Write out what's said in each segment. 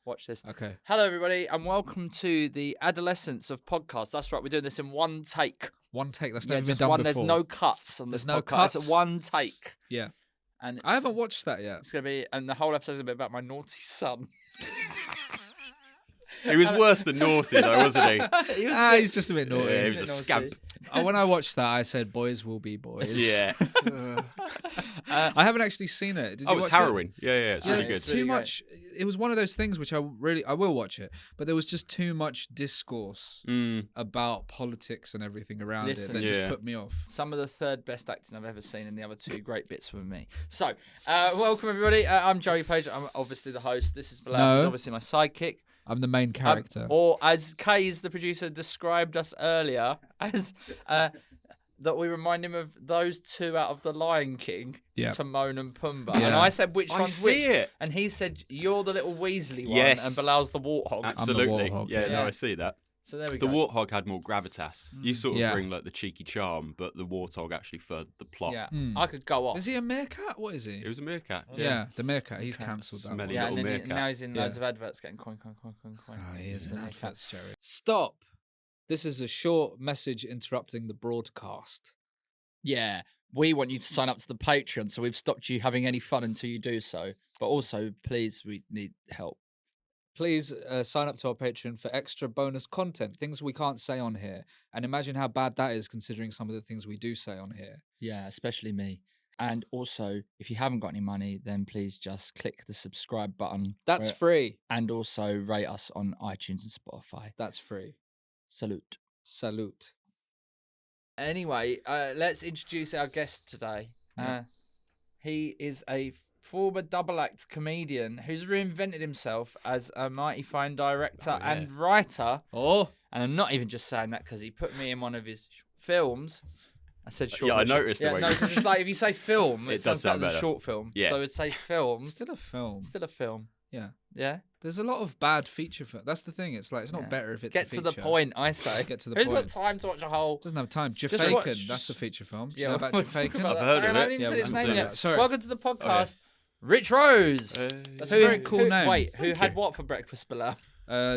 Watch this. Okay. Hello, everybody, and welcome to the adolescence of podcasts. That's right, we're doing this in one take. One take. That's never been just done one. before. There's no cuts on There's this no podcast. cuts? It's one take. Yeah. And I haven't watched that yet. It's going to be, and the whole episode's a bit about my naughty son. He was worse than naughty, though, wasn't he? He's just a bit naughty. Yeah, he was a scamp. When I watched that, I said, "Boys will be boys." Yeah. I haven't actually seen it. Did you It's watch harrowing. It? Yeah, it's really good. It's too much. It was one of those things which I will watch it, but there was just too much discourse about politics and everything around it that just put me off. Some of the third best acting I've ever seen, and the other two great bits were me. So, welcome everybody. I'm Joey Page. I'm obviously the host. This is Bilal. He's obviously my sidekick. I'm the main character. Or as Kay's the producer described us earlier, as that we remind him of those two out of The Lion King, Timon and Pumbaa. Yeah. And I said, which one's which? It. And he said, you're the little Weasley one, and Bilal's the warthog. Absolutely. I'm the warthog. Yeah, no, I see that. So there we go. The warthog had more gravitas. You sort of bring like the cheeky charm, but the warthog actually furthered the plot. Yeah, I could go off. Is he a meerkat? What is he? It was a meerkat. Yeah, the meerkat. He's cancelled that. Smelly Yeah, little and meerkat. now he's in loads of adverts getting coin. Oh, he is in adverts, Jerry. Stop. This is a short message interrupting the broadcast. Yeah, we want you to sign up to the Patreon, so we've stopped you having any fun until you do so. But also, please, we need help. Please sign up to our Patreon for extra bonus content, things we can't say on here. And imagine how bad that is considering some of the things we do say on here. Yeah, especially me. And also, if you haven't got any money, then please just click the subscribe button. That's free. And also rate us on iTunes and Spotify. That's free. Salute. Salute. Anyway, let's introduce our guest today. He is a former double act comedian who's reinvented himself as a mighty fine director and writer. Oh, and I'm not even just saying that because he put me in one of his films. I said short. Yeah, I noticed the way. No, so just like if you say film, it does sound better better. than short film. Yeah. So it's say film. Still a film. Still a film. Yeah. Yeah. There's a lot of bad feature films. That's the thing. It's like it's not better if it's Get a feature. to the point, I say. Get to the Who's point. got time to watch a whole? Doesn't have time. Just Jafakin. watch- That's a feature film. Do Yeah, you know about we'll talk Jafakin? about I've that. heard of I it. haven't even said Yeah, his we name haven't yet. seen it. Sorry. Welcome to the podcast, Rich Rose. That's a very cool name. Wait, who had what for breakfast, Bilal?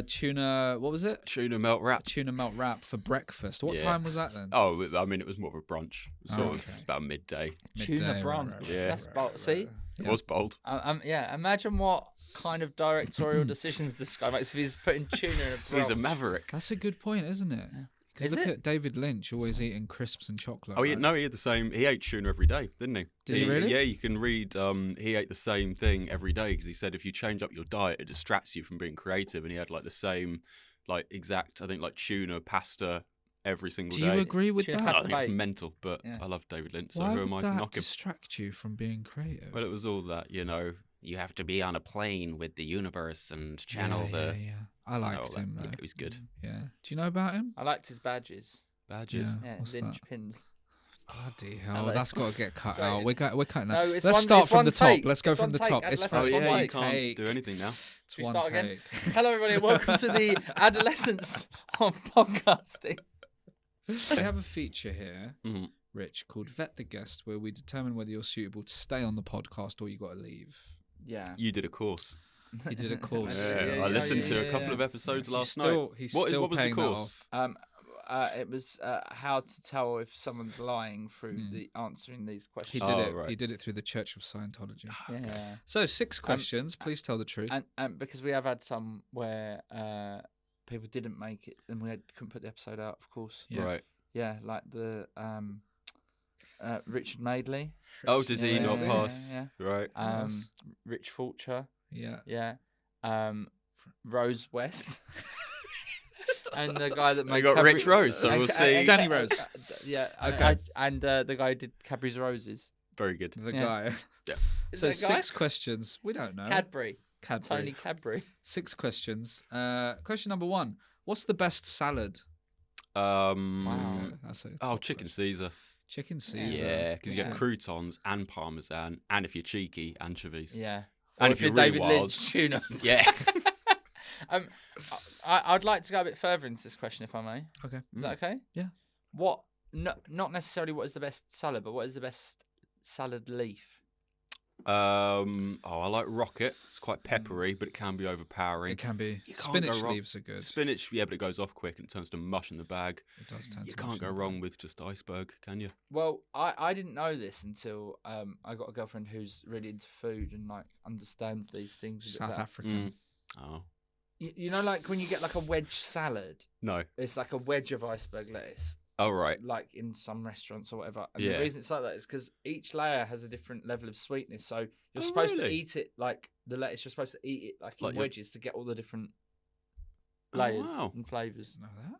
Tuna. What was it? Tuna melt wrap. Tuna melt wrap for breakfast. What Yeah. time was that then? Oh, I mean, it was more of a brunch. Sort of okay. about midday. Tuna Midday, brunch. Yeah. That's bold. See? It was bold. Yeah, imagine what kind of directorial decisions this guy makes if he's putting tuna in a brunch. He's a maverick. That's a good point, isn't it? Because Is look it? at David Lynch always eating crisps and chocolate. Oh, right? no, he had the same. He ate tuna every day, didn't he? Did he really? Yeah, you can read. He ate the same thing every day because he said if you change up your diet, it distracts you from being creative. And he had like the same, like exact, I think like tuna pasta every single Do day. you agree with Tuna that? I pasta think it's bake. mental, but Yeah. I love David Lynch, so Why who am I would to that knock him? distract you from being creative? Well, it was all that, you have to be on a plane with the universe and channel yeah. I liked all that. him though. Yeah, it was good. Yeah. Do you know about him? I liked his badges. Badges. Yeah. Yeah, What's lynch that? pins. Bloody hell, Hello. that's got to get cut Straight out. in. We're cutting No, that. it's Let's one- start it's from one the top. take. Let's go It's from one the take. top. And It's let's Oh That's yeah, one you take. can't do anything now. It's Should we one start again? take. Hello, everybody. Welcome to the adolescence of podcasting. We have a feature here, Mhm. Rich, called Vet the Guest, where we determine whether you're suitable to stay on the podcast or you got to leave. Yeah. You did a course. He did a course. I listened to a couple of episodes last night. He's What still was the paying that course? off. It was how to tell if someone's lying through the answering these questions. He did Oh, it. right. He did it through the Church of Scientology. Yeah. So 6 questions. Please tell the truth. And because we have had some where people didn't make it and couldn't put the episode out, of course. Yeah. Right. Yeah, like the Richard Madeley. Oh, did he not Yeah, pass? yeah. Right. Yes. Rich Fulcher. Yeah. Yeah. Rose West. And the guy that made got Cadbury- Rich Rose, so we'll see. Danny Rose. Yeah. Okay. And the guy who did Cadbury's Roses. Very good. The Yeah. guy. Yeah. Is So that a guy? 6 questions. We don't know. Cadbury. Cadbury. Tony Cadbury. 6 questions. Question number 1. What's the best salad? Wow. Okay, that's a Oh, top chicken question. Caesar. Chicken Caesar. Yeah, because you get Yeah. croutons and parmesan, and if you're cheeky, anchovies. Yeah. And Or if you're you're really David wild- Lynch tuna. Yeah. I'd like to go a bit further into this question, if I may. Okay. Is that okay? Yeah. What? Not necessarily what is the best salad, but what is the best salad leaf? I like rocket. It's quite peppery, but it can be overpowering. It can be. Spinach leaves are good. Spinach, yeah, but it goes off quick and it turns to mush in the bag. It does turn to mush. You can't go wrong with just iceberg, can you? Well, I didn't know this until I got a girlfriend who's really into food and like understands these things. South African. Oh. You know, like when you get like a wedge salad. No. It's like a wedge of iceberg lettuce. Oh, right. Like in some restaurants or whatever. And the reason it's like that is because each layer has a different level of sweetness. So you're supposed to eat it like the lettuce. You're supposed to eat it like in wedges to get all the different layers and flavours. Know that?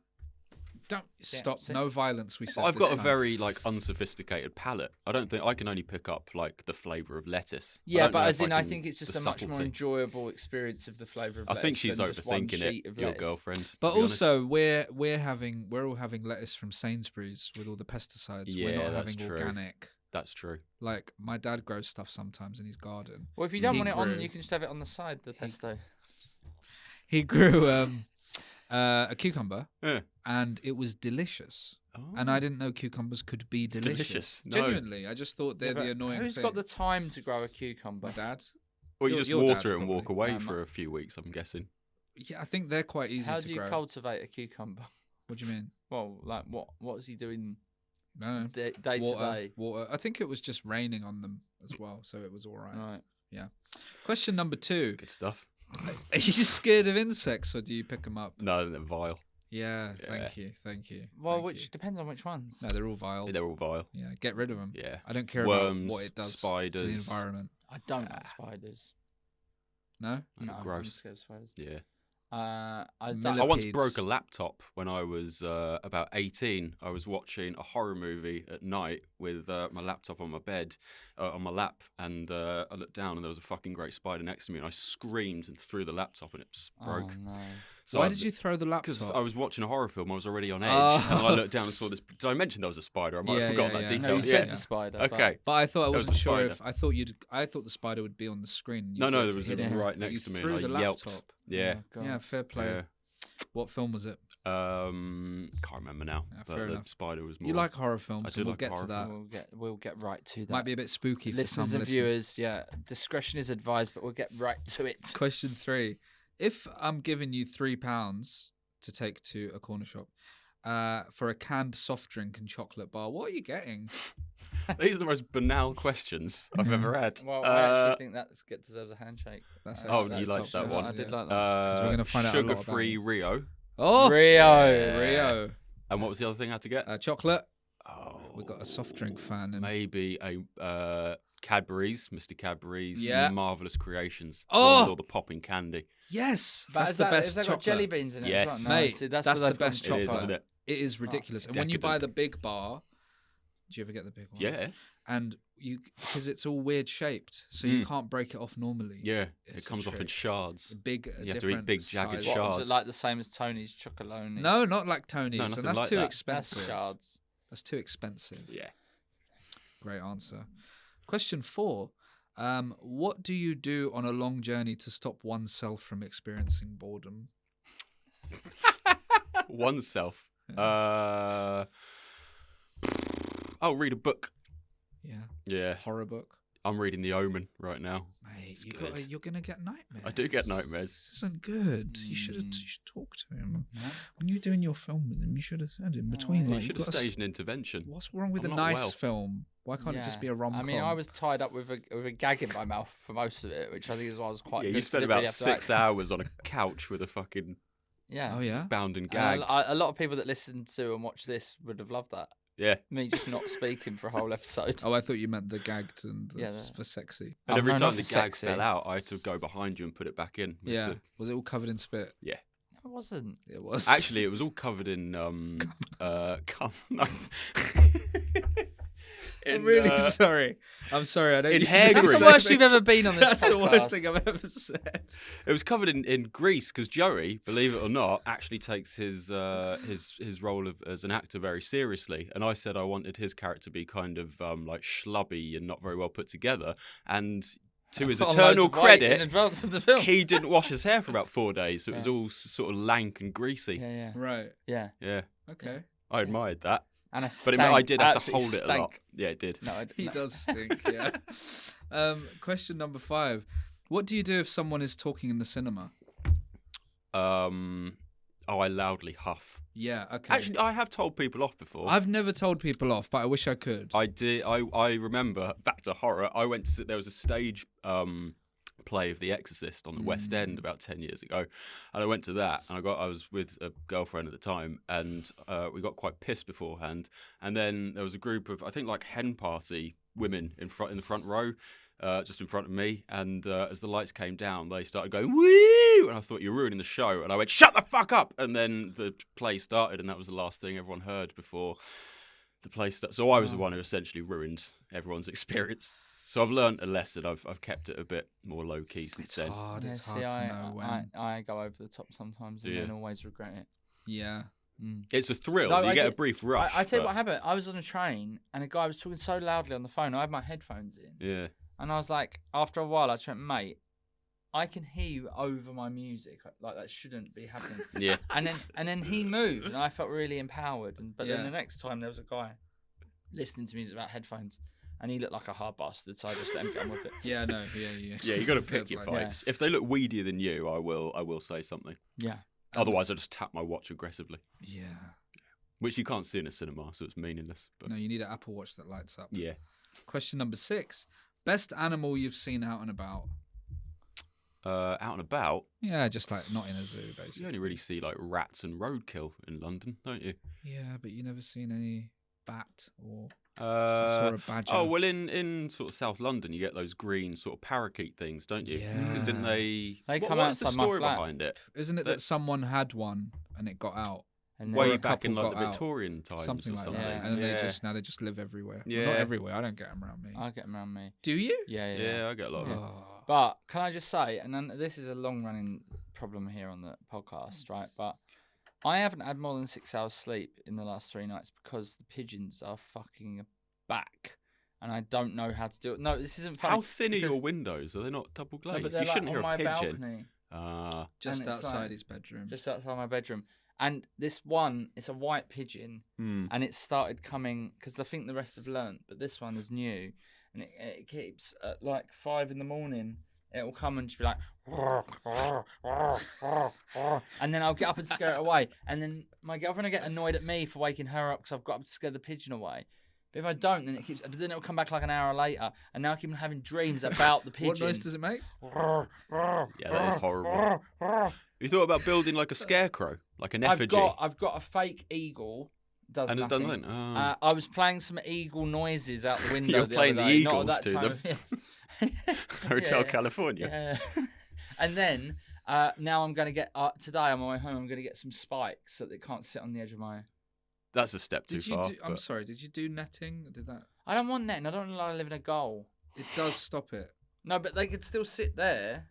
Don't stop. No violence. We said. I've got a very like unsophisticated palate. I don't think I can only pick up like the flavour of lettuce. Yeah, but as in, I think it's just a much more enjoyable experience of the flavour of lettuce. I think she's overthinking it. Your girlfriend. But also, we're all having lettuce from Sainsbury's with all the pesticides. Yeah, we're not that's having true. organic. That's true. Like my dad grows stuff sometimes in his garden. Well, if you don't want it on, you can just have it on the side. The pesto. He grew a cucumber, and it was delicious. Oh. And I didn't know cucumbers could be delicious. No. Genuinely, I just thought they're the annoying Who's thing. got the time to grow a cucumber? My dad. Well, you just water it and walk away for a few weeks, I'm guessing. Yeah, I think they're quite easy to grow. How do you cultivate a cucumber? What do you mean? Well, like what is he doing day to day? Water. I think it was just raining on them as well, so it was all right. Right. Yeah. Question number 2. Good stuff. Are you scared of insects or do you pick them up? No, they're vile. Yeah, thank you. Well, depends on which ones. No, they're all vile. Yeah, they're all vile. Yeah, get rid of them. Yeah. I don't care Worms, about what it does spiders. to the environment. I don't like spiders. No? No, gross. I'm scared of spiders. Yeah. I once broke a laptop when I was about 18. I was watching a horror movie at night with my laptop on my bed, on my lap, and I looked down and there was a fucking great spider next to me, and I screamed and threw the laptop and it just broke. Oh, no. So Why did you throw the laptop? Because I was watching a horror film. I was already on edge, and I looked down and saw this. Did I mention there was a spider? I might have forgotten that detail. No, you said the spider. Okay, but I thought I wasn't sure if I thought the spider would be on the screen. No, there was one right next to me, and I yelped. Yeah, yeah, fair play. Yeah. What film was it? Can't remember now. Yeah, but fair the enough. spider was more. You like horror films, so we'll like get to that. We'll get right to that. Might be a bit spooky for listeners some and viewers. Yeah, discretion is advised, but we'll get right to it. Question 3: if I'm giving you £3 to take to a corner shop for a canned soft drink and chocolate bar, what are you getting? These are the most banal questions I've ever had. Well, I actually think that deserves a handshake. You liked that one. I did like that. Because we're going to find out a lot about sugar-free Rio. Oh, Rio. And what was the other thing I had to get? Chocolate. Oh, we got a soft drink fan. And maybe a Cadbury's, Mr. Cadbury's, yeah. Marvelous Creations. Oh, with all the popping candy. Yes, that's the best chocolate. Got jelly beans in it? Yes, as well? No, mate. see, that's the best chocolate. It is, isn't it? It is ridiculous. And when you buy the big bar, do you ever get the big one? Yeah. And because it's all weird shaped, so you can't break it off normally. Yeah, it comes off in shards. Big, you have to eat big jagged size. shards. Is it like the same as Tony's chocolonely? No, not like Tony's, and that's like too that. expensive. That's shards. That's too expensive. Yeah. Great answer. Question 4. What do you do on a long journey to stop oneself from experiencing boredom? Oneself. Read a book. Yeah. Yeah. Horror book. I'm reading The Omen right now. Mate, you're gonna get nightmares. I do get nightmares. This isn't good. You should talk to him when you're doing your film with him. You should have said in between. You should have staged an intervention. What's wrong with a nice film? Why can't it just be a rom-com? I mean, I was tied up with a gag in my mouth for most of it, which I think is why I was quite. Yeah, good. you spent about 6 hours on a couch with a fucking bound and gagged. A lot of people that listen to and watch this would have loved that. Yeah. Me just not speaking for a whole episode. Oh, I thought you meant the gagged and for sexy. And every time the gag fell out, I had to go behind you and put it back in. Yeah. Was it all covered in spit? Yeah. It wasn't. It was. Actually, it was all covered in cum. I'm really sorry. I'm sorry. I don't. In hair grease. That's the worst you've ever been on this That's podcast. the worst thing I've ever said. It was covered in grease because Joey, believe it or not, actually takes his role as an actor very seriously. And I said I wanted his character to be kind of like schlubby and not very well put together. And to his eternal credit, in advance of the film, he didn't wash his hair for about 4 days, so it was all sort of lank and greasy. Yeah. Right. Yeah. Yeah. Okay. I admired that. And I did have to hold it a lot. Yeah, it did. He does stink, yeah. Question number 5. What do you do if someone is talking in the cinema? I loudly huff. Yeah, okay. Actually, I have told people off before. I've never told people off, but I wish I could. I did. I remember, back to horror, I went to, there was a stage play of The Exorcist on the West End about 10 years ago, and I went to that, and I was with a girlfriend at the time, and we got quite pissed beforehand, and then there was a group of, I think, like hen party women in the front row, just in front of me, and as the lights came down, they started going woo, and I thought, you're ruining the show, and I went, shut the fuck up, and then the play started, and that was the last thing everyone heard before the play started. So I was the one who essentially ruined everyone's experience. So I've learned a lesson. I've kept it a bit more low key since then. It's hard to know when. I go over the top sometimes and then always regret it. Yeah. It's a thrill. You get a brief rush. I tell you what happened. I was on a train and a guy was talking so loudly on the phone. I had my headphones in. Yeah. And I was like, after a while, I just went, mate, I can hear you over my music. Like, that shouldn't be happening. Yeah. And then he moved and I felt really empowered. But then the next time there was a guy listening to music about headphones. And he looked like a hard bastard, so I just let him get on with it. Yeah, no, yeah. Yeah, you got to pick your fights. Yeah. If they look weedier than you, I will say something. Yeah. Otherwise, I just tap my watch aggressively. Yeah. Which you can't see in a cinema, so it's meaningless. But... No, you need an Apple Watch that lights up. Yeah. Question number 6. Best animal you've seen out and about? Out and about? Yeah, just like not in a zoo, basically. You only really see like rats and roadkill in London, don't you? Yeah, but you never seen any bat or... saw a badger. Oh, well, in sort of South London, you get those green sort of parakeet things, don't you? Yeah. Because didn't they... come what's the outside story my flat. behind it? Isn't it that someone had one and it got out? And way back in like the Victorian times something or like something. that. And then now they just live everywhere. Yeah. Well, not everywhere. I don't get them around me. I get them around me. Do you? Yeah, I get a lot of them. But can I just say, and then this is a long-running problem here on the podcast, right? But I haven't had more than 6 hours sleep in the last 3 nights because the pigeons are fucking back. And I don't know how to do it. No, this isn't funny. How thin are your windows? Are they not double glazed? No, but they're you shouldn't on hear my a pigeon. Balcony. Just outside his bedroom. Just outside my bedroom. And this one, it's a white pigeon, and it started coming, because I think the rest have learnt, but this one is new, and it keeps at like 5 a.m, it will come and just be like, and then I'll get up and scare it away, and then my girlfriend will get annoyed at me for waking her up because I've got up to scare the pigeon away. But if I don't, but then it'll come back like an hour later, and now I keep having dreams about the pigeon. What noise does it make? Yeah, that is horrible. You thought about building like a scarecrow, like an effigy? I've got a fake eagle. Does and nothing. It's done nothing. I was playing some eagle noises out the window. You're playing the Eagles to them. Yeah. Hotel California. Yeah. And then now I'm going to get today on my way home. I'm going to get some spikes so that it can't sit on the edge of my. That's a step too far. I'm sorry. Did you do netting? Did that? I don't want netting. I don't want to live in a goal. It does stop it. No, but they could still sit there.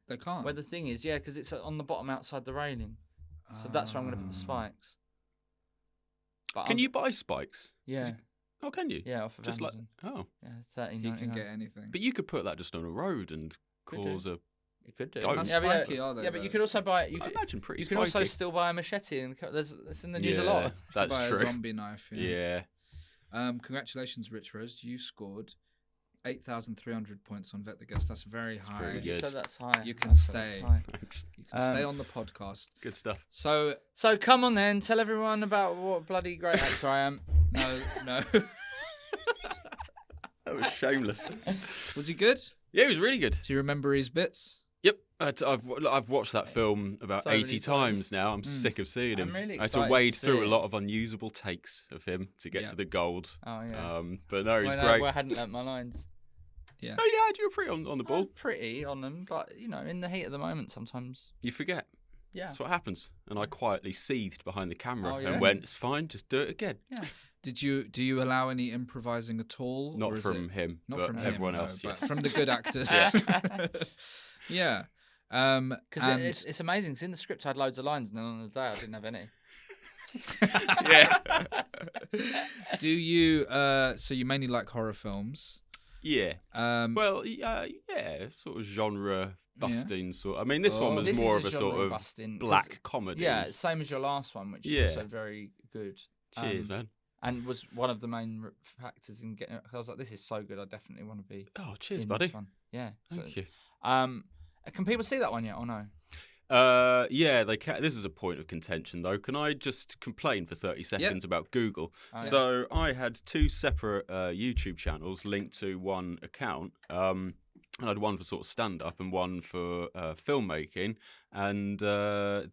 They can't. Where the thing is, yeah, because it's on the bottom outside the railing. So that's where I'm going to put the spikes. But can you buy spikes? Yeah. Oh, can you? Yeah, off of just Amazon. Yeah, $13.99. You can get anything. But you could put that just on a road and cause a. You could do. How spiky are they? Yeah, but you could also buy it. I imagine pretty. You can also still buy a machete, and it's in the news a lot. That's buy true. A zombie knife. Yeah. Congratulations, Rich Rose. You scored 8,300 points on Vet the Guest. That's very high. Pretty good. So that's high. You can stay. Thanks. You can stay on the podcast. Good stuff. So come on then, tell everyone about what bloody great actor I am. No. That was shameless. Was he good? Yeah, he was really good. Do you remember his bits? Yep, I've watched that film about 80 times now. I'm sick of seeing him. I'm really I had to wade through a lot of unusable takes of him to get to the gold. Oh yeah. But no, he's great. I hadn't learnt my lines. Yeah. Oh yeah, you were pretty on the ball. I'm pretty on them, but in the heat of the moment, sometimes you forget. Yeah. That's what happens. And I quietly seethed behind the camera and went, "It's fine, just do it again." Yeah. Do you allow any improvising at all? Not from him. Not but from everyone him, else. But yes. from the good actors. Yeah. Because it's amazing. Because in the script I had loads of lines, and then on the day I didn't have any. Yeah. Do you? So you mainly like horror films? Yeah. Yeah, sort of genre busting sort. I mean, this one was more of a sort of black comedy. Yeah, same as your last one, which is also very good. Cheers, man. and was one of the main factors in getting it. I was like, this is so good. I definitely want to be. Oh, cheers, in buddy. This one. Yeah. Thank you. Can people see that one yet or no? Yeah, they can. This is a point of contention, though. Can I just complain for 30 seconds about Google? Oh, yeah. So I had 2 separate YouTube channels linked to one account. And I had one for sort of stand-up and one for filmmaking. And the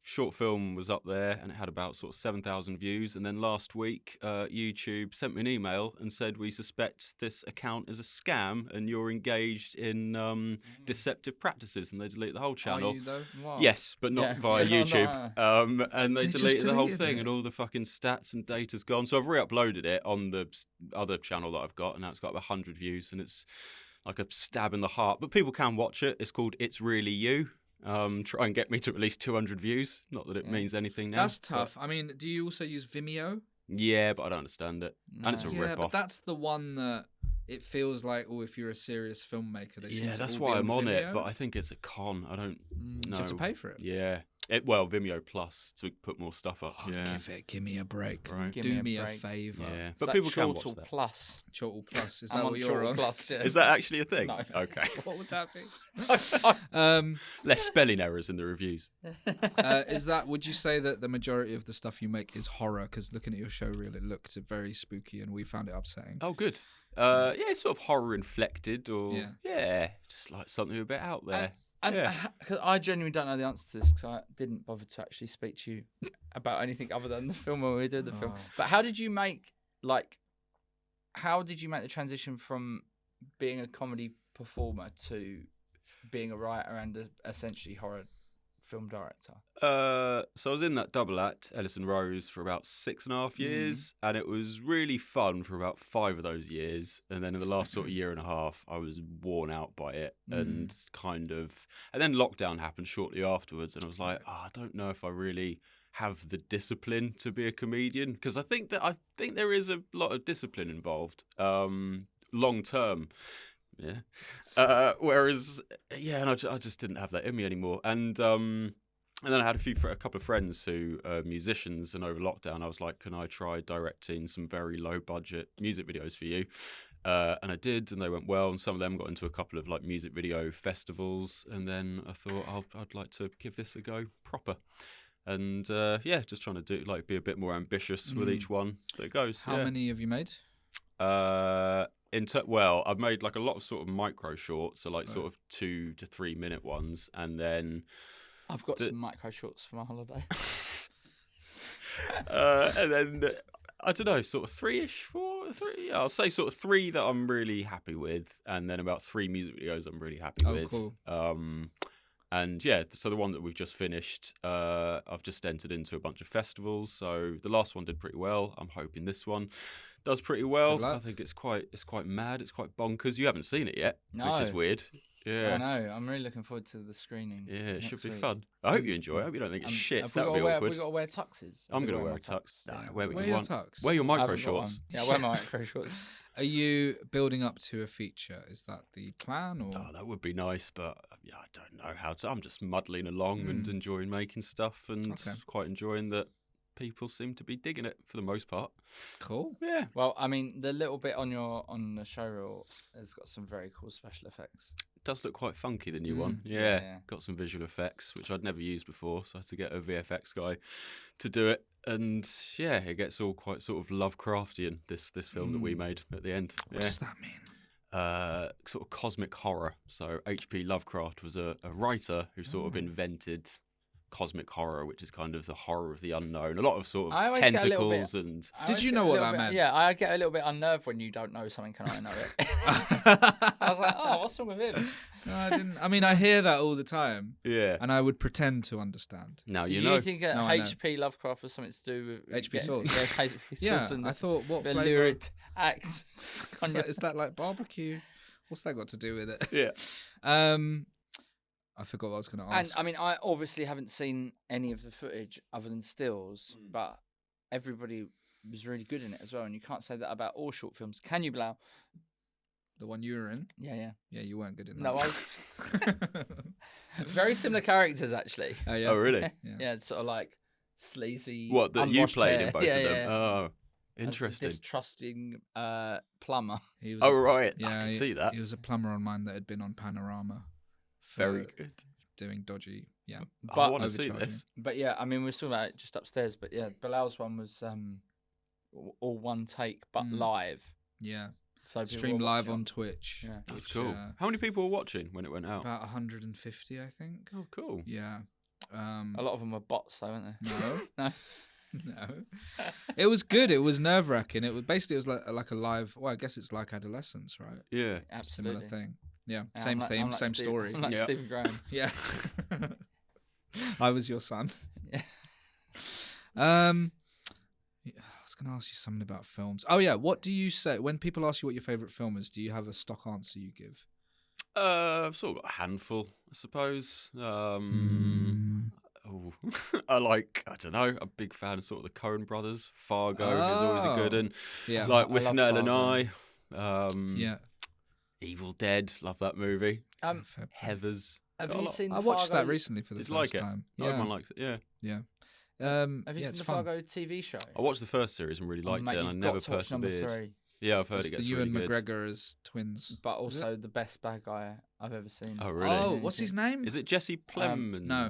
short film was up there, and it had about sort of 7,000 views. And then last week, YouTube sent me an email and said, we suspect this account is a scam and you're engaged in deceptive practices, and they deleted the whole channel. Are you though? Wow. Yes, but not via YouTube. And they deleted the whole thing, it. and all the fucking stats and data's gone. So I've re-uploaded it on the other channel that I've got, and now it's got about 100 views, and it's like a stab in the heart. But people can watch it. It's called It's Really You. Try and get me to at least 200 views. Not that it means anything now. That's tough. But... I mean, do you also use Vimeo? Yeah, but I don't understand it. No. And it's a rip-off. Yeah, but that's the one that it feels like, if you're a serious filmmaker, they seem to that's all why be I'm on Vimeo. it, but I think it's a con. I don't know. Do you have to pay for it? Yeah. Vimeo Plus to put more stuff up. Give me a break. Right. Do me a favour. Yeah. But people can watch that. Plus. Chortle Plus. Is that what you're on? Plus, yeah. Is that actually a thing? No. Okay. What would that be? Less spelling errors in the reviews. Would you say that the majority of the stuff you make is horror? Because looking at your show reel, it looked very spooky and we found it upsetting. Oh, good. It's sort of horror inflected, or just like something a bit out there. Because I genuinely don't know the answer to this, because I didn't bother to actually speak to you about anything other than the film when we did the film. But how did you make the transition from being a comedy performer to being a writer and essentially horror film director? So I was in that double act, Ellison Rose, for about 6.5 years, and it was really fun for about 5 of those years. And then in the last sort of year and a half, I was worn out by it, and then lockdown happened shortly afterwards, and I was like, I don't know if I really have the discipline to be a comedian, because I think there is a lot of discipline involved, long term. Yeah. Whereas, and I just didn't have that in me anymore. And then I had a couple of friends who are musicians, and over lockdown I was like, can I try directing some very low budget music videos for you? And I did, and they went well, and some of them got into a couple of like music video festivals, and then I thought I'd like to give this a go proper. And just trying to be a bit more ambitious with each one that goes. How many have you made? I've made like a lot of sort of micro shorts, so like sort of 2 to 3 minute ones, and then I've got some micro shorts for my holiday. And then I don't know, sort of 3-ish, 4, 3. I'll say sort of 3 that I'm really happy with, and then about 3 music videos I'm really happy with. Cool. And so the one that we've just finished, I've just entered into a bunch of festivals. So the last one did pretty well. I'm hoping this one does pretty well. I think it's quite mad. It's quite bonkers. You haven't seen it yet, which is weird. Yeah, I know. I'm really looking forward to the screening. Yeah, it should be fun. I hope you enjoy it. I hope you don't think it's shit. That would be awkward. awkward. Have we got to wear tuxes? I'm going to wear a tux. Wear your tux. Wear your micro shorts. Yeah, wear my micro shorts. Are you building up to a feature? Is that the plan? Or? Oh, that would be nice, but I don't know how to. I'm just muddling along and enjoying making stuff, and quite enjoying that people seem to be digging it for the most part. Cool. Yeah. Well, I mean, the little bit on the show reel has got some very cool special effects. It does look quite funky, the new one. Yeah. Got some visual effects, which I'd never used before, so I had to get a VFX guy to do it. And it gets all quite sort of Lovecraftian, this film that we made at the end. What does that mean? Sort of cosmic horror. So H.P. Lovecraft was a writer who sort of invented cosmic horror, which is kind of the horror of the unknown. A lot of sort of tentacles and... Did you know what that meant? Yeah, I get a little bit unnerved when you don't know something and I know it. I was like, what's wrong with him? No, I didn't. I mean, I hear that all the time. Yeah. And I would pretend to understand. Now Do you know. Do you think H.P. Lovecraft was something to do with... H.P. sauce? Yeah, I thought, what the flavour? lurid act. Is that like barbecue? What's that got to do with it? Yeah. I forgot what I was going to ask. And I mean, I obviously haven't seen any of the footage other than stills, but everybody was really good in it as well. And you can't say that about all short films, can you, Bilal? The one you were in? Yeah. Yeah, you weren't good in that. No, I... Very similar characters, actually. Oh, really? Yeah, it's sort of like sleazy. What, that you played hair. in both of them? Oh, interesting. Distrusting plumber. He was Right. I can see that. He was a plumber on mine that had been on Panorama. Very good. Doing dodgy. Yeah. But I want to see this. But yeah, I mean, we're talking about it just upstairs. But yeah, Bilal's one was all one take, but live. Yeah. So stream live on Twitch. Yeah. That's cool. How many people were watching when it went out? About 150, I think. Oh, cool. Yeah. A lot of them were bots, though, weren't they? No. No. No. It was good. It was nerve-wracking. It was like a live. Well, I guess it's like adolescence, right? Yeah. Absolutely. Similar thing. Yeah. Same theme, same story. I'm like Stephen Graham. Yeah. I was your son. Yeah. I was going to ask you something about films. Oh yeah, what do you say when people ask you what your favorite film is? Do you have a stock answer you give? I've sort of got a handful, I suppose. I don't know, a big fan of sort of the Coen brothers. Fargo is always a good one. Yeah. Like With Nell and Fargo. I. Yeah. Evil Dead, love that movie. Heathers. Have you seen I watched that recently for the first like time. Yeah. Everyone likes it, yeah. Yeah. Have you seen the Fargo TV show? I watched the first series and really liked it, and I never persevered. Yeah, I've heard it gets the really Ewan good. McGregor as twins. But also the best bad guy I've ever seen. Oh, really? Oh, what's his name? Is it Jesse Plemons? No.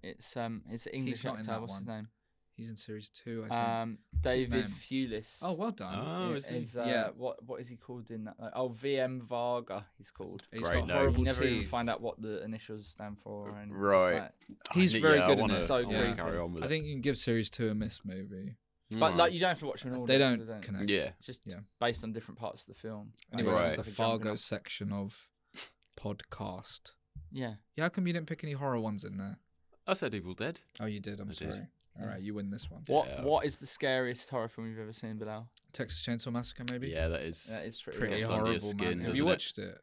It's an English He's not actor. in that What's his one. name? He's in series 2, I think. David Thewlis. Oh, well done. Oh, is he? Yeah. What is he called in that? VM Varga. He's called. He's Great got name. horrible You never even teeth. find out what the initials stand for. And Right. He's very good in it. So creepy. Carry on with I think you can give series 2 a miss, maybe. But like, you don't have to watch them in order. They don't connect. Yeah. Just based on different parts of the film. Anyway, Right. that's the Fargo section of podcast. Yeah. How come you didn't pick any horror ones in there? I said Evil Dead. Oh, you did. I'm sorry. All right, you win this one. What is the scariest horror film you've ever seen, Bilal? Texas Chainsaw Massacre, maybe? Yeah, that is pretty gets under your horrible, skin, man. Have you doesn't it? watched it?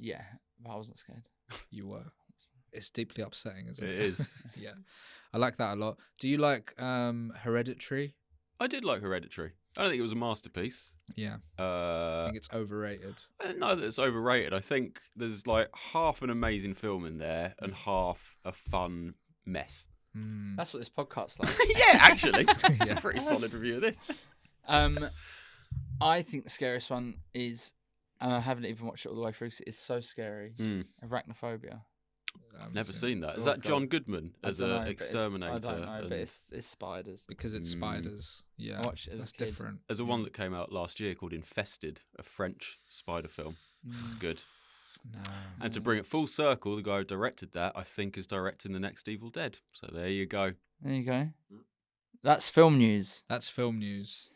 Yeah, but I wasn't scared. You were. It's deeply upsetting, isn't it? It is. Yeah. I like that a lot. Do you like Hereditary? I did like Hereditary. I don't think it was a masterpiece. Yeah. I think it's overrated. I don't know that it's overrated. I think there's like half an amazing film in there and half a fun mess. That's what this podcast's like. Yeah, actually. It's a pretty solid review of this. I think the scariest one is, and I haven't even watched it all the way through because it is so scary, Arachnophobia. I've never seen that. Is that John Goodman as an exterminator? I don't know, but it's spiders. Because it's spiders. Yeah, I watched it as that's a kid. different. There's a one that came out last year called Infested, a French spider film. It's good. No. And to bring it full circle, the guy who directed that, I think, is directing the next Evil Dead. So there you go. There you go. That's film news. That's film news.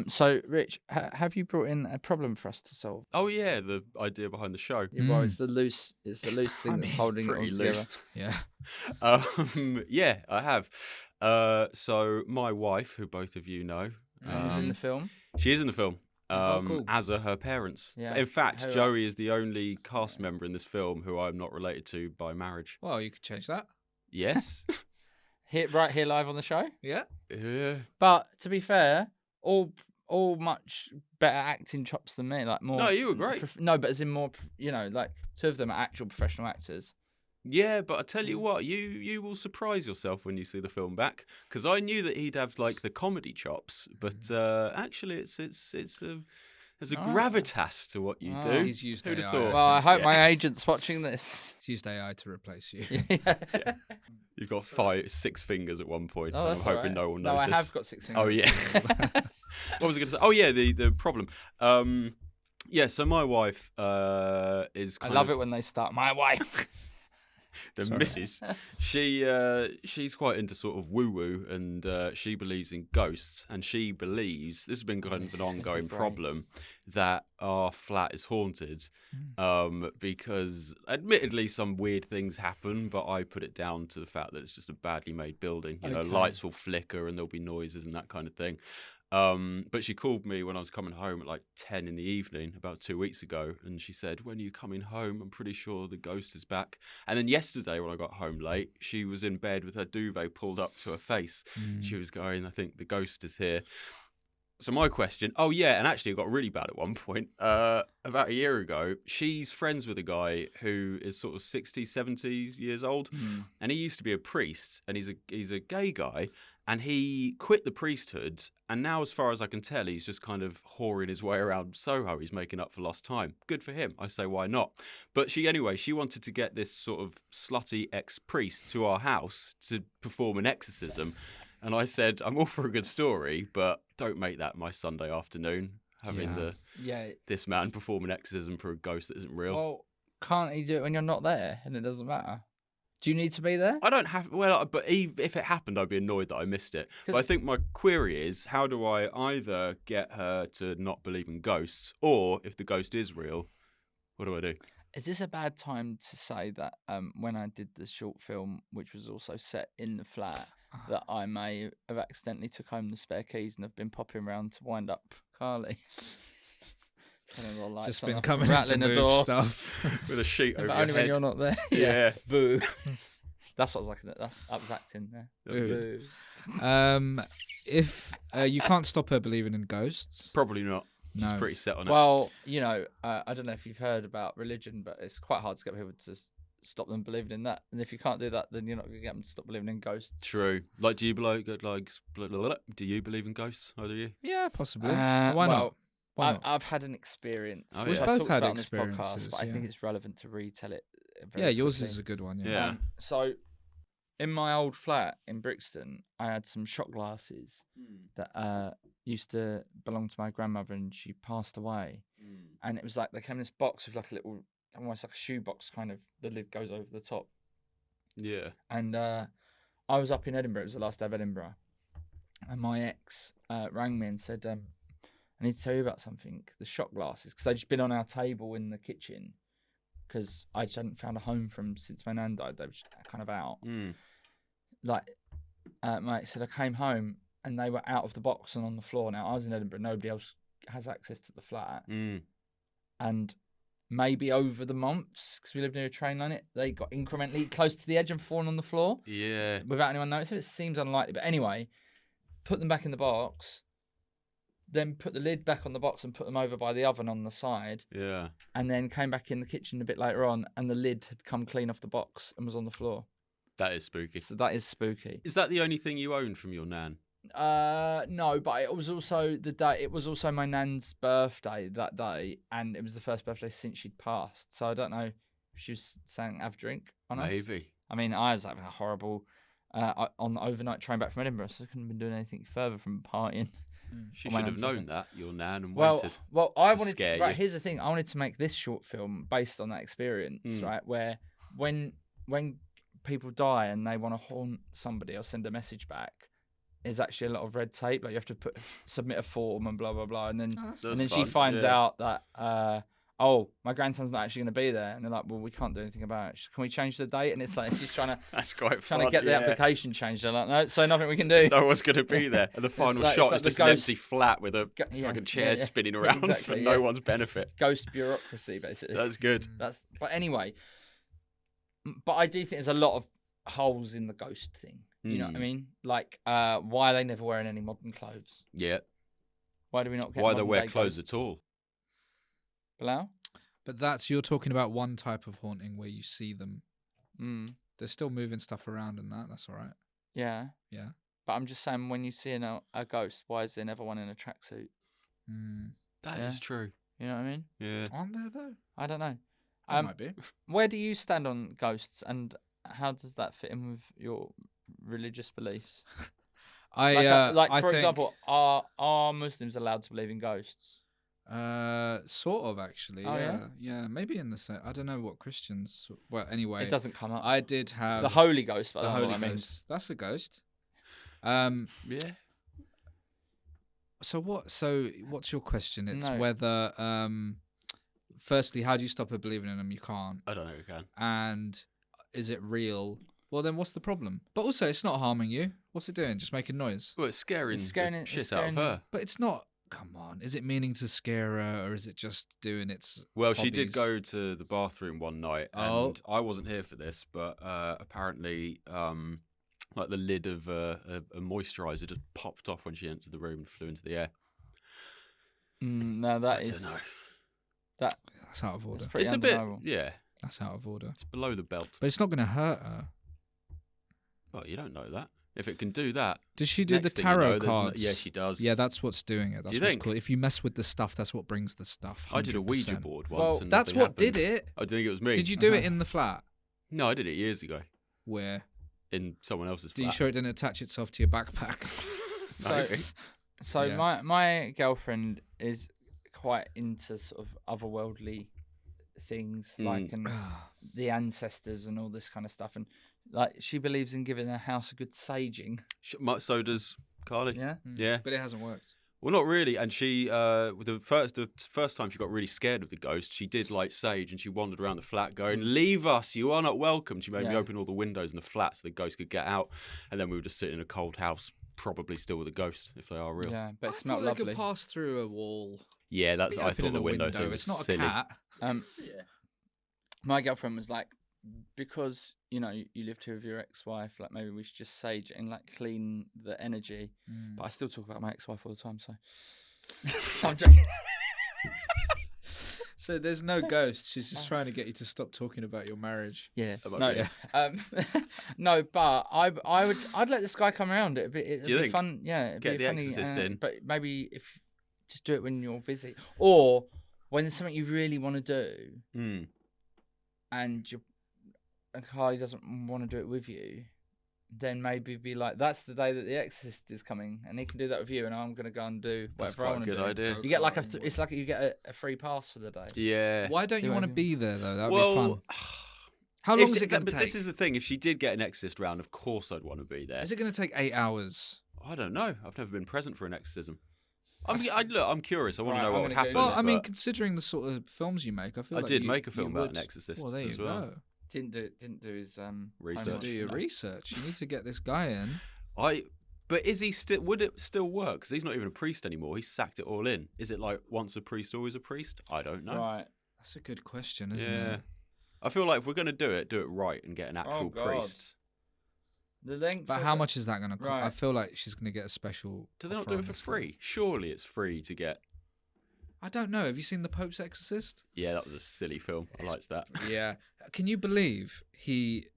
So Rich, have you brought in a problem for us to solve? Oh yeah, the idea behind the show. Yeah, well, it's the loose thing that's holding it all together. Yeah. Yeah, I have. So my wife, who both of you know, Who's in the film? she is in the film. Cool. As are her parents. Yeah. In fact, Joey is the only cast member in this film who I'm not related to by marriage. Well, you could change that. Yes. Right here live on the show. Yeah. Yeah. But to be fair, all much better acting chops than me. Like more. No, you were great. No, but as in more. Like two of them are actual professional actors. Yeah, but I tell you what, you will surprise yourself when you see the film back, because I knew that he'd have like the comedy chops, but actually there's a gravitas to what you do. He's used Who'd AI. have thought? Well, I hope my agent's watching this. He's used AI to replace you. Yeah. You've got 6 fingers at one point. Oh, I'm that's hoping no one No, noticed. I have got 6 fingers. Oh yeah. What was I going to say? Oh yeah, the problem. Yeah. So my wife is. I love it when they start. My wife. The missus, she's quite into sort of woo-woo, and she believes in ghosts, and she believes, this has been kind of an ongoing problem, that our flat is haunted, because admittedly some weird things happen, but I put it down to the fact that it's just a badly made building. You know, lights will flicker and there'll be noises and that kind of thing. But she called me when I was coming home at like 10 in the evening about 2 weeks ago, and she said, "When are you coming home? I'm pretty sure the ghost is back." And then yesterday when I got home late, she was in bed with her duvet pulled up to her face. She was going, "I think the ghost is here." So my question, and actually it got really bad at one point. About a year ago, she's friends with a guy who is sort of 60, 70 years old, and he used to be a priest, and he's a gay guy, and he quit the priesthood, and now, as far as I can tell, he's just kind of whoring his way around Soho. He's making up for lost time. Good for him. I say, why not? But she wanted to get this sort of slutty ex-priest to our house to perform an exorcism. And I said, I'm all for a good story, but don't make that my Sunday afternoon, having this man perform an exorcism for a ghost that isn't real. Well, can't he do it when you're not there and it doesn't matter? Do you need to be there? I don't have... Well, but if it happened, I'd be annoyed that I missed it. But I think my query is, how do I either get her to not believe in ghosts, or if the ghost is real, what do I do? Is this a bad time to say that when I did the short film, which was also set in the flat, that I may have accidentally took home the spare keys and have been popping around to wind up Carly? Just been coming rattling the door stuff with a sheet over your only head. When you're not there. Yeah. Boo. That's what I was like. I was acting there. Boo. If you can't stop her believing in ghosts, probably not. No. She's pretty set on it. Well, I don't know if you've heard about religion, but it's quite hard to get people to stop them believing in that. And if you can't do that, then you're not going to get them to stop believing in ghosts. True. Like, do you believe in ghosts? Either of you? Yeah, possibly. Why not? I've had an experience. We've both had experiences, on this podcast, but I think it's relevant to retell it. Yours is a good one. Yeah. So, in my old flat in Brixton, I had some shot glasses that used to belong to my grandmother, and she passed away. And it was like they came in this box with like a little, almost like a shoebox kind of. The lid goes over the top. Yeah. And I was up in Edinburgh. It was the last day of Edinburgh, and my ex rang me and said, I need to tell you about something. The shot glasses, because they'd just been on our table in the kitchen, because I just hadn't found a home for them since my nan died. They were just kind of out. My ex said, I came home and they were out of the box and on the floor. Now, I was in Edinburgh. Nobody else has access to the flat. And maybe over the months, because we lived near a train line, they got incrementally close to the edge and fallen on the floor. Yeah. Without anyone noticing. It seems unlikely. But anyway, put them back in the box. Then put the lid back on the box and put them over by the oven on the side. Yeah. And then came back in the kitchen a bit later on, and the lid had come clean off the box and was on the floor. That is spooky. So that is spooky. Is that the only thing you own from your nan? No, but it was also the day. It was also my nan's birthday that day, and it was the first birthday since she'd passed. So I don't know if she was saying have a drink on us. Maybe. I mean, I was having a horrible on the overnight train back from Edinburgh, so I couldn't have been doing anything further from partying. She should have known that, your nan, and waited. Well, I wanted to. Right, you. Here's the thing: I wanted to make this short film based on that experience, right? Where when people die and they want to haunt somebody or send a message back, there's actually a lot of red tape. Like you have to submit a form and blah blah blah, and then she finds out that my grandson's not actually going to be there, and they're like, well, we can't do anything about it. Can we change the date? And it's like she's trying to that's quite trying to get the application changed. They're like, no, so nothing we can do. No one's going to be there. And the final shot is just an empty flat with a fucking chair spinning around for no one's benefit. Ghost bureaucracy, basically. That's good. But anyway, but I do think there's a lot of holes in the ghost thing. You know what I mean? Like, why are they never wearing any modern clothes? Yeah. Why do we not get why they wear clothes at all? Bilal? But you're talking about one type of haunting where you see them. They're still moving stuff around and that's all right. Yeah. Yeah. But I'm just saying, when you see a ghost, why is there never one in a tracksuit? That is true. You know what I mean? Yeah. Aren't there though? I don't know. Might be. Where do you stand on ghosts, and how does that fit in with your religious beliefs? For example, are Muslims allowed to believe in ghosts? Sort of actually. Oh, yeah. Maybe in the same. I don't know what Christians. Well, anyway, it doesn't come up. I did have the Holy Ghost. But the Holy Ghost. That's a ghost. Yeah. So what's your question? It's whether firstly, how do you stop her believing in them? You can't. I don't know. You can. And is it real? Well, then what's the problem? But also, it's not harming you. What's it doing? Just making noise. Well, it's scaring the shit out of her. But it's not. Come on, is it meaning to scare her, or is it just doing its Well, hobbies? She did go to the bathroom one night, and I wasn't here for this, but apparently, like the lid of a moisturiser just popped off when she entered the room and flew into the air. No, I don't know. That's out of order. It's a bit, yeah. That's out of order. It's below the belt. But it's not going to hurt her. Well, you don't know that. If it can do that. Does she do the tarot cards? Yeah, she does. Yeah, that's what's doing it. That's what's cool. If you mess with the stuff, that's what brings the stuff. 100%. I did a Ouija board once. Well, that's what did it. I think it was me. Did you do it in the flat? No, I did it years ago. Where? In someone else's flat. Are you sure it didn't attach itself to your backpack? So yeah. my girlfriend is quite into sort of otherworldly things, like the ancestors and all this kind of stuff, and like she believes in giving her house a good saging. So does Carly. Yeah, yeah, but it hasn't worked. Well, not really. And she, the first time she got really scared of the ghost, she did like sage, and she wandered around the flat going, "Leave us! You are not welcome." She made me open all the windows in the flat so the ghost could get out, and then we would just sit in a cold house, probably still with a ghost if they are real. Yeah, but it I smelled thought lovely. They could pass through a wall. Yeah, that's. I thought the window thing was It's not silly. a cat. My girlfriend was like, because you lived here with your ex-wife, like maybe we should just sage it and like clean the energy. But I still talk about my ex-wife all the time, so I'm joking. So there's no ghost. She's just trying to get you to stop talking about your marriage. Yeah. No, but I'd let this guy come around. It'd be fun. Yeah, it'd Get be the funny, Exorcist in. But maybe if just do it when you're busy, or when there's something you really want to do, and Carly doesn't want to do it with you, then maybe be like, that's the day that the Exorcist is coming, and he can do that with you, and I'm gonna go and do whatever I want to do. That's quite a good idea. You get like it's like you get a free pass for the day. Yeah. Why don't you want to be there though? That'd be fun. How long is it going to take? This is the thing. If she did get an Exorcist round, of course I'd want to be there. Is it going to take 8 hours? I don't know. I've never been present for an exorcism. I'm curious. I want to know what would happen. Well, I mean, considering the sort of films you make, I feel like I did make a film about an exorcist. Well, there you go. Didn't do his research. Do your research. You need to get this guy in. But is he still? Would it still work? Because he's not even a priest anymore. He sacked it all in. Is it like once a priest, always a priest? I don't know. Right. That's a good question, isn't it? I feel like if we're going to do it right and get an actual priest. The length. But how much is that going to cost? Right. I feel like she's going to get a special. Do they not do it for free? Surely it's free to get. I don't know. Have you seen The Pope's Exorcist? Yeah, that was a silly film. I liked that. Yeah. Can you believe he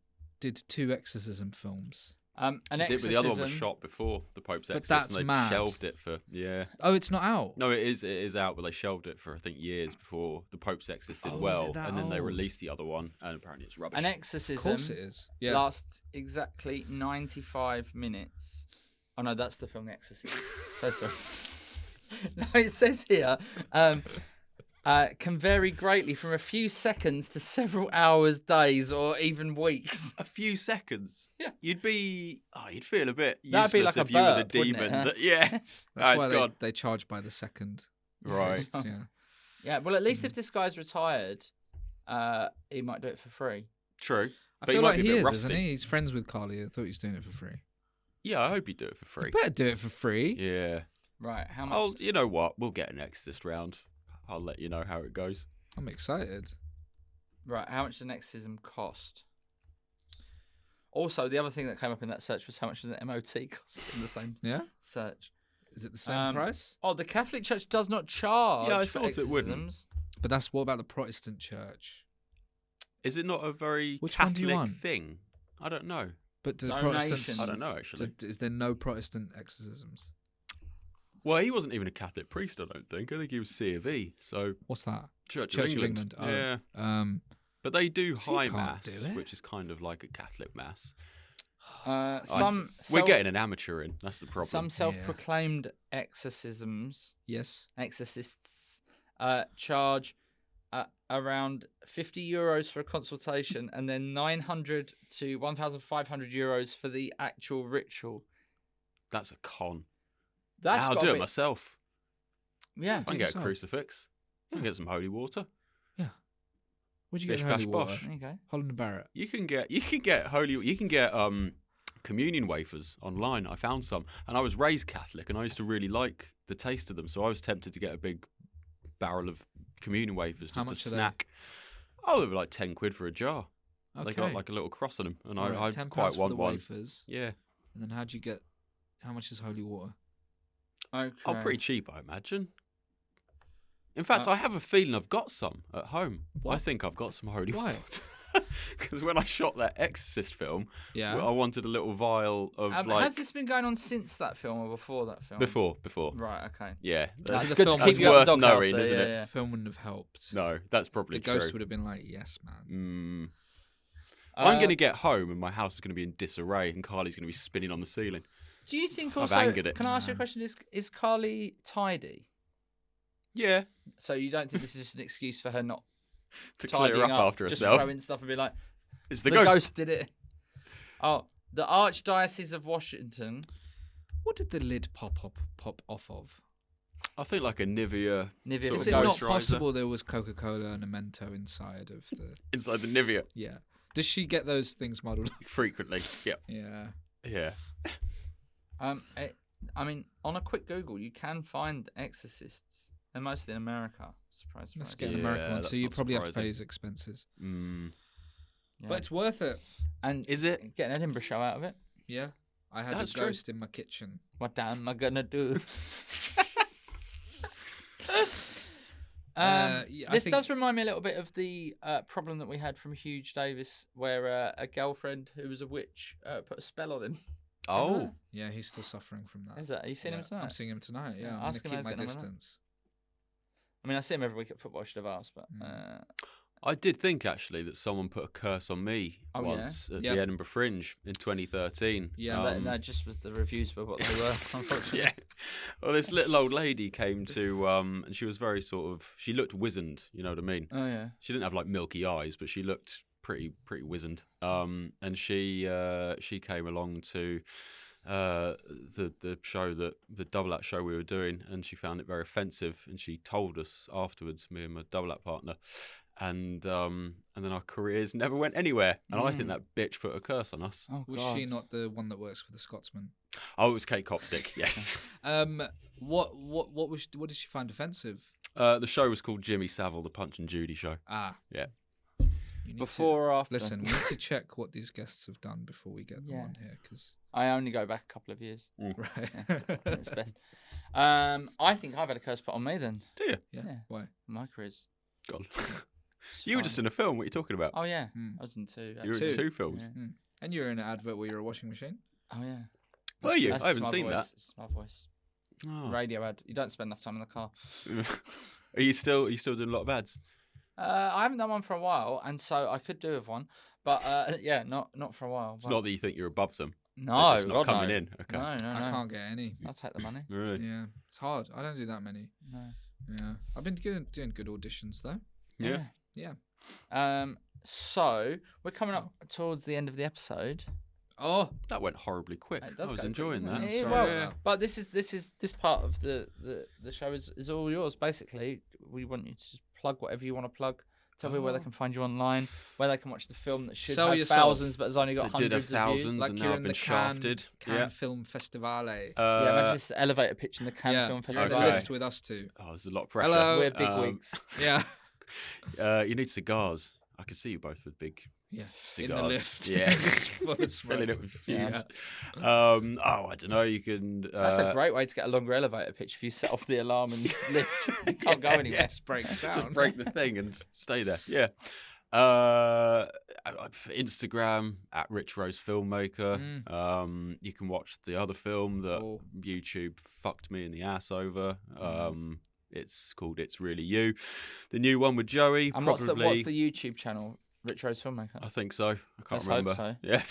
did 2 exorcism films? An exorcism. But the other one was shot before The Pope's Exorcist. But that's and they mad. Shelved it for Oh, it's not out. No, it is out, but they shelved it for I think years before The Pope's Exorcist did well, and then they released the other one, and apparently it's rubbish. An exorcism. Of course it is. Yeah. Lasts exactly 95 minutes. Oh no, that's the film The Exorcist. So sorry. No, it says here. Can vary greatly from a few seconds to several hours, days, or even weeks. A few seconds? Yeah. You'd feel a bit That'd be like if a you were the burp, demon. wouldn't it, Yeah. That's why they charge by the second. Right. Yeah. Yeah, well, at least if this guy's retired, he might do it for free. True. I feel like he is, isn't he? He's friends with Carly. I thought he was doing it for free. Yeah, I hope he'd do it for free. You better do it for free. Yeah. Right, how much? You know what? We'll get an exorcist round. I'll let you know how it goes. I'm excited. Right, how much does an exorcism cost? Also, the other thing that came up in that search was how much does an MOT cost in the same search. Is it the same price? Oh, the Catholic Church does not charge I for thought exorcisms. it wouldn't. But what about the Protestant Church? Is it not a very Catholic thing? I don't know. But do Donations. Protestants... I don't know, actually. Is there no Protestant exorcisms? Well, he wasn't even a Catholic priest, I don't think. I think he was C of E. So what's that? Church of England. Oh. Yeah. But they do high mass, do it. which is kind of like a Catholic mass. We're getting an amateur in. That's the problem. Some self-proclaimed exorcists charge around €50 for a consultation, and then 900 to 1,500 euros for the actual ritual. That's a con. I'll do it myself. Yeah, I can get a crucifix. I can get some holy water. Yeah. Where'd you get Bish, holy bash, water? bosh. There you go. Holland and Barrett. You can get communion wafers online. I found some, and I was raised Catholic, and I used to really like the taste of them. So I was tempted to get a big barrel of communion wafers just to snack. Oh, they were like £10 for a jar. Okay. They got like a little cross on them, and I quite want one. Wafers. Yeah. And then how'd you get? How much is holy water? Okay. Oh, pretty cheap, I imagine. In fact, I have a feeling I've got some at home. What? I think I've got some holy water. Because when I shot that Exorcist film, I wanted a little vial of Has this been going on since that film or before that film? Before. Right, okay. Yeah. That's good to keep you worth up the doghouse, knowing, isn't it? The film wouldn't have helped. No, that's probably true. The ghost would have been like, yes, man. I'm going to get home and my house is going to be in disarray and Carly's going to be spinning on the ceiling. Do you think also... I've angered it. Can I ask you a question? Is Carly tidy? Yeah. So you don't think this is just an excuse for her not to clear up after just herself? Just throwing stuff and be like, it's the ghost did it. Oh, the Archdiocese of Washington. What did the lid pop off of? I think like a Nivea. Is it not possible there was Coca-Cola and a Mento inside of the... inside the Nivea? Yeah. Does she get those things muddled? Frequently, yeah. Yeah. Yeah. I mean, on a quick Google, you can find exorcists. They're mostly in America. Surprise. Let's get an American one, so you probably have to pay his expenses. Yeah. But it's worth it. And is it? Get an Edinburgh show out of it. Yeah. I had a ghost in my kitchen. What am I gonna do? This does remind me a little bit of the problem that we had from Hugh Davis, where a girlfriend who was a witch put a spell on him. Oh. Yeah, he's still suffering from that. Is that? Are you seeing him tonight? I'm seeing him tonight, yeah. I'm going to keep my distance. I mean, I see him every week at football, I should have asked, but... I did think, actually, that someone put a curse on me once at the Edinburgh Fringe in 2013. Yeah, that just was the reviews were what they were, unfortunately. Yeah. Well, this little old lady came to, and she was very sort of... She looked wizened, you know what I mean? Oh, yeah. She didn't have, like, milky eyes, but she looked pretty wizened. And she came along to... the show the double act show we were doing, and she found it very offensive, and she told us afterwards, me and my double act partner, and then our careers never went anywhere, and I think that bitch put a curse on us. Oh, was she not the one that works for the Scotsman? Oh, it was Kate Copstick. Yes. What did she find offensive? The show was called Jimmy Savile, the Punch and Judy show. Yeah. Before or after? Listen, we need to check what these guests have done before we get them on here, because I only go back a couple of years. Right. It's best. I think I've had a curse put on me then. Do you? Yeah. Why? My career's God. You were just in a film. What are you talking about? Oh yeah, I was in two. You were in two films. Yeah. And you were in an advert where you're a washing machine. Oh yeah. Were you? I haven't seen that. It's my voice. Oh. Radio ad. You don't spend enough time in the car. Are you still doing a lot of ads? I haven't done one for a while, and so I could do with one, but not for a while. It's not that you think you're above them. No, they're just not coming in. Okay. No. I can't get any. I'll take the money. Really? Yeah, it's hard. I don't do that many. No. Yeah, I've been doing good auditions though. Yeah. So we're coming up towards the end of the episode. Oh, that went horribly quick. I was enjoying that. But this part of the show is all yours. Basically, we want you to just plug whatever you want to plug. Tell people where they can find you online, where they can watch the film that should have thousands, but has only got hundreds of views. Like and you're in the shafted. Cannes Film Festivale. Imagine this elevator pitch in the Cannes Film Festival. You're in the lift with us too. Oh, there's a lot of pressure. Hello. We're big wigs. Yeah. You need cigars. I can see you both with big cigars. In the lift. Yeah. Just full of filling it with fumes. Yeah. I don't know. You can. That's a great way to get a longer elevator pitch if you set off the alarm and lift. You can't go anywhere. It just breaks down. Just break the thing and stay there. Yeah. Instagram at richrosefilmmaker. You can watch the other film that YouTube fucked me in the ass over. It's called It's Really You. The new one with Joey. And what's the YouTube channel? Rich Rose Filmmaker. I think so. I can't remember. Hope so. Yeah.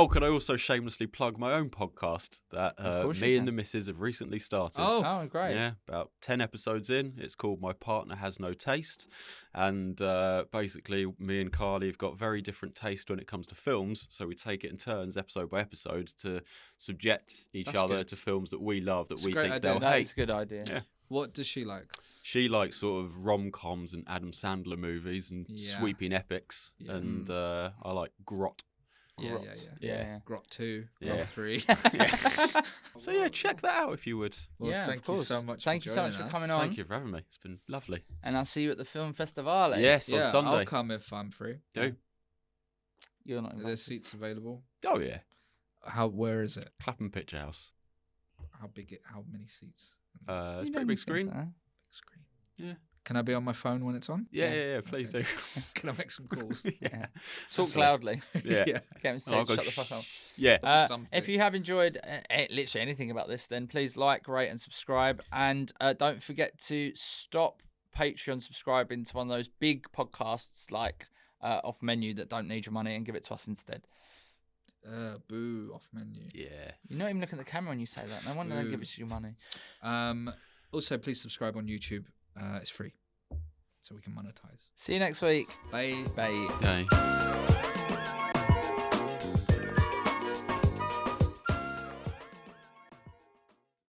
Could I also shamelessly plug my own podcast that me and the missus have recently started? Oh, great. Yeah, about 10 episodes in. It's called My Partner Has No Taste. And basically, me and Carly have got very different taste when it comes to films. So we take it in turns, episode by episode, to subject each other to films that we love, that we think they'll hate. That's a good idea. Yeah. What does she like? She likes sort of rom-coms and Adam Sandler movies and sweeping epics. Yeah. And I like grot. Yeah. Grot 2, Grot 3. So yeah, check that out if you would. Well, thank you so much. Thank you so much for coming on. Thank you for having me. It's been lovely. And I'll see you at the film festival. Yes, on Sunday. I'll come if I'm free. Do. You're not. Are there seats available? Oh yeah. Where is it? Clapham Picture House. How many seats? It's a pretty big screen. Big screen. Yeah. Can I be on my phone when it's on? Yeah, please do. Can I make some calls? Yeah. Talk loudly. Yeah. Get him to shut the fuck up. Yeah. If you have enjoyed literally anything about this, then please like, rate, and subscribe. And don't forget to stop Patreon subscribing to one of those big podcasts like Off Menu that don't need your money and give it to us instead. Boo, Off Menu. Yeah. You're not even looking at the camera when you say that. No wonder they give it to you money. Also, please subscribe on YouTube. It's free, so we can monetize. See you next week. Bye. Bye. Bye.